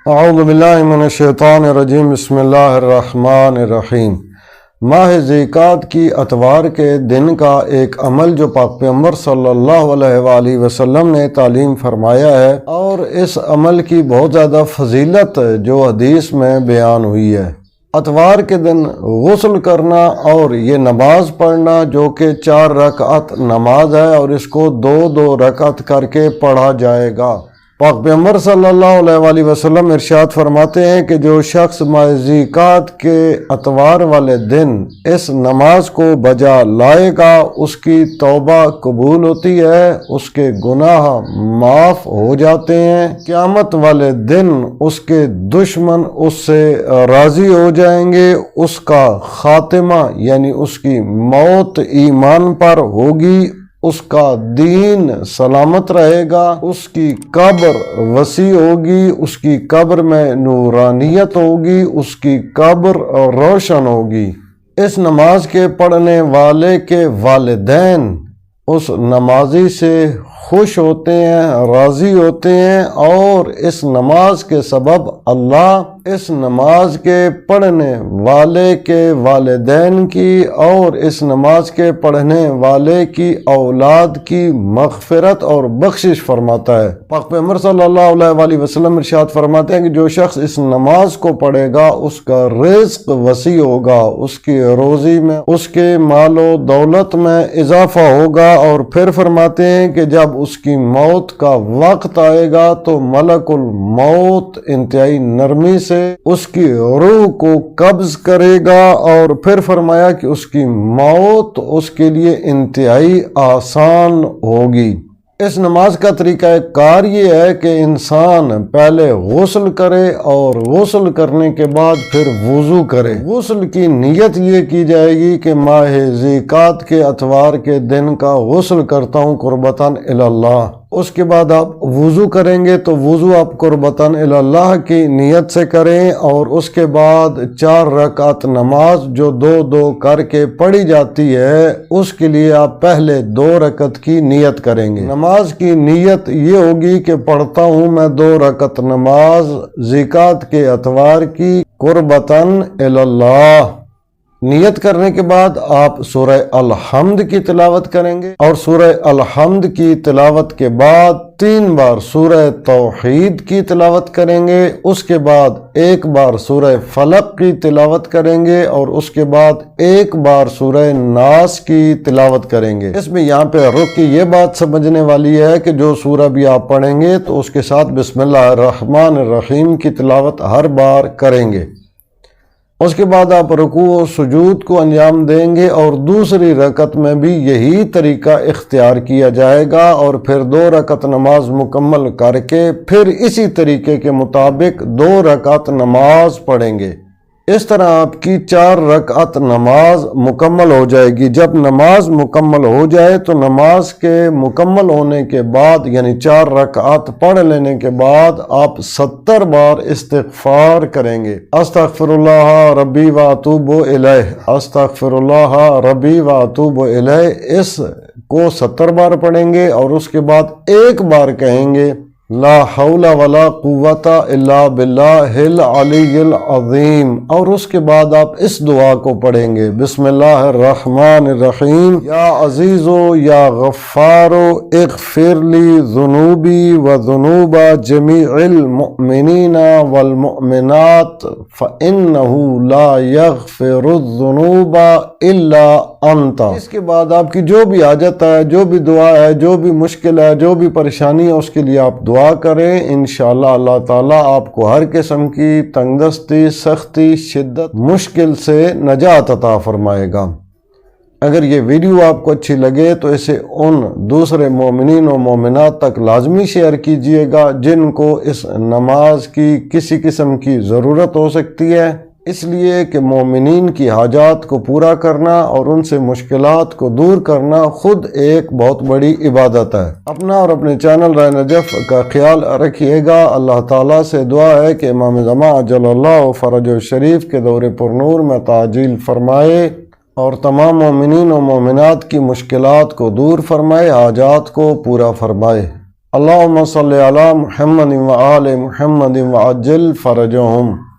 اعوذ باللہ من الشیطان الرجیم بسم اللہ الرحمن الرحیم۔ ماہ ذیقعد کی اتوار کے دن کا ایک عمل جو پاک پیغمبر صلی اللہ علیہ وآلہ وسلم نے تعلیم فرمایا ہے، اور اس عمل کی بہت زیادہ فضیلت جو حدیث میں بیان ہوئی ہے۔ اتوار کے دن غسل کرنا اور یہ نماز پڑھنا جو کہ 4 رکعت نماز ہے، اور اس کو 2 رکعت کر کے پڑھا جائے گا۔ پاک پیغمبر صلی اللہ علیہ وآلہ وسلم ارشاد فرماتے ہیں کہ جو شخص ماہ ذیقعد کے اتوار والے دن اس نماز کو بجا لائے گا، اس کی توبہ قبول ہوتی ہے، اس کے گناہ معاف ہو جاتے ہیں۔ قیامت والے دن اس کے دشمن اس سے راضی ہو جائیں گے، اس کا خاتمہ یعنی اس کی موت ایمان پر ہوگی، اس کا دین سلامت رہے گا، اس کی قبر وسیع ہوگی، اس کی قبر میں نورانیت ہوگی، اس کی قبر روشن ہوگی۔ اس نماز کے پڑھنے والے کے والدین اس نمازی سے خوش ہوتے ہیں، راضی ہوتے ہیں، اور اس نماز کے سبب اللہ اس نماز کے پڑھنے والے کے والدین کی اور اس نماز کے پڑھنے والے کی اولاد کی مغفرت اور بخشش فرماتا ہے۔ پاک پیغمبر صلی اللہ علیہ وآلہ وسلم ارشاد فرماتے ہیں کہ جو شخص اس نماز کو پڑھے گا اس کا رزق وسیع ہوگا، اس کی روزی میں، اس کے مال و دولت میں اضافہ ہوگا، اور پھر فرماتے ہیں کہ جب اس کی موت کا وقت آئے گا تو ملک الموت انتہائی نرمی سے اس کی روح کو قبض کرے گا، اور پھر فرمایا کہ اس کی موت اس کے لیے انتہائی آسان ہوگی۔ اس نماز کا طریقہ کار یہ ہے کہ انسان پہلے غسل کرے، اور غسل کرنے کے بعد پھر وضو کرے۔ غسل کی نیت یہ کی جائے گی کہ ماہ ذیقعد کے اتوار کے دن کا غسل کرتا ہوں قربتاً الی اللہ۔ اس کے بعد آپ وضو کریں گے تو وضو آپ قربتاً الی اللہ کی نیت سے کریں، اور اس کے بعد 4 رکعت نماز جو 2 کر کے پڑھی جاتی ہے اس کے لیے آپ پہلے 2 رکعت کی نیت کریں گے۔ نماز کی نیت یہ ہوگی کہ پڑھتا ہوں میں 2 رکعت نماز ذیقعد کے اتوار کی قربتاً الی اللہ۔ نیت کرنے کے بعد آپ سورہ الحمد کی تلاوت کریں گے، اور سورہ الحمد کی تلاوت کے بعد 3 بار سورہ توحید کی تلاوت کریں گے، اس کے بعد 1 بار سورہ فلق کی تلاوت کریں گے، اور اس کے بعد 1 بار سورہ ناس کی تلاوت کریں گے۔ اس میں یہاں پہ رک کے یہ بات سمجھنے والی ہے کہ جو سورہ بھی آپ پڑھیں گے تو اس کے ساتھ بسم اللہ الرحمن الرحیم کی تلاوت ہر بار کریں گے۔ اس کے بعد آپ رکوع و سجود کو انجام دیں گے، اور دوسری رکعت میں بھی یہی طریقہ اختیار کیا جائے گا، اور پھر 2 رکعت نماز مکمل کر کے پھر اسی طریقے کے مطابق 2 رکعت نماز پڑھیں گے۔ اس طرح آپ کی 4 رکعت نماز مکمل ہو جائے گی۔ جب نماز مکمل ہو جائے تو نماز کے مکمل ہونے کے بعد یعنی 4 رکعت پڑھ لینے کے بعد آپ 70 بار استغفار کریں گے۔ استغفر اللہ ربی و اتوب الیہ، استغفر اللہ ربی و اتوب الیہ، اس کو 70 بار پڑھیں گے، اور اس کے بعد 1 بار کہیں گے لا حول ولا قوت الا باللہ العلی العظیم، اور اس کے بعد آپ اس دعا کو پڑھیں گے بسم اللہ الرحمن الرحیم، یا عزیز یا غفار اغفر لی ذنوبی و ذنوب جمیع المؤمنین والمؤمنات فإنہ لا یغفر الذنوب الا انت۔ اس کے بعد آپ کی جو بھی حاجت ہے، جو بھی دعا ہے، جو بھی مشکل ہے، جو بھی پریشانی ہے، اس کے لیے آپ دعا کریں، انشاءاللہ اللہ تعالیٰ آپ کو ہر قسم کی تنگ دستی، سختی، شدت، مشکل سے نجات عطا فرمائے گا۔ اگر یہ ویڈیو آپ کو اچھی لگے تو اسے ان دوسرے مومنین و مومنات تک لازمی شیئر کیجئے گا جن کو اس نماز کی کسی قسم کی ضرورت ہو سکتی ہے، اس لیے کہ مومنین کی حاجات کو پورا کرنا اور ان سے مشکلات کو دور کرنا خود ایک بہت بڑی عبادت ہے۔ اپنا اور اپنے چینل رائے نجف کا خیال رکھیے گا۔ اللہ تعالیٰ سے دعا ہے کہ امام زمان عجل اللہ فرج الشریف کے دور پرنور میں تعجیل فرمائے، اور تمام مومنین و مومنات کی مشکلات کو دور فرمائے، حاجات کو پورا فرمائے۔ اللہم صلی علی محمد و آل محمد وعجل فرجہم۔